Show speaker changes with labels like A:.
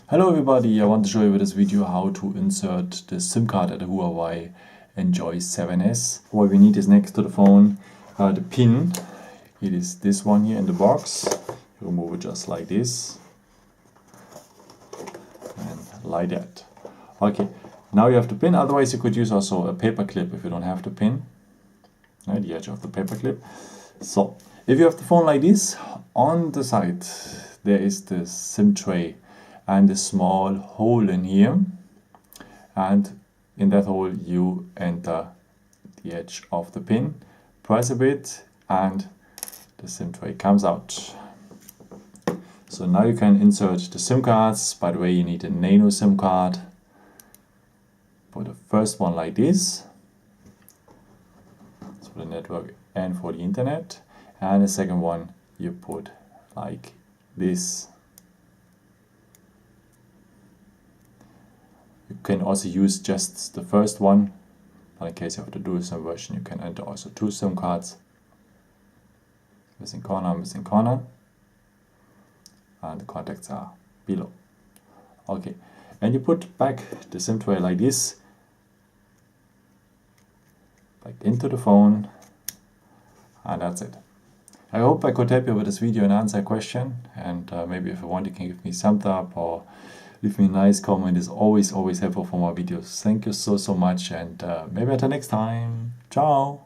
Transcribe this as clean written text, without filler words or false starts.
A: Hello everybody, I want to show you with this video how to insert the SIM card at the Huawei Enjoy 7S. What we need is next to the phone the pin. It is this one here in the box. You remove it just like this and like that. Okay, now you have the pin, otherwise you could use also a paper clip if you don't have the pin. Right, the edge of the paper clip. So, if you have the phone like this, on the side there is the SIM tray and a small hole in here, and in that hole you enter the edge of the pin, press a bit and the SIM tray comes out. So now you can insert the SIM cards. By the way, you need a nano SIM card. For the first one like this, it's for the network and for the internet, and the second one you put like this. You can also use just the first one, but in case you have the dual SIM version, you can enter also two SIM cards. Missing corner, and the contacts are below. Okay, and you put back the SIM tray like this, back into the phone, and that's it. I hope I could help you with this video and answer a question, and maybe if you want, you can give me a thumbs up or leave me a nice comment. It's always helpful for my videos. Thank you so much, and maybe until next time. Ciao!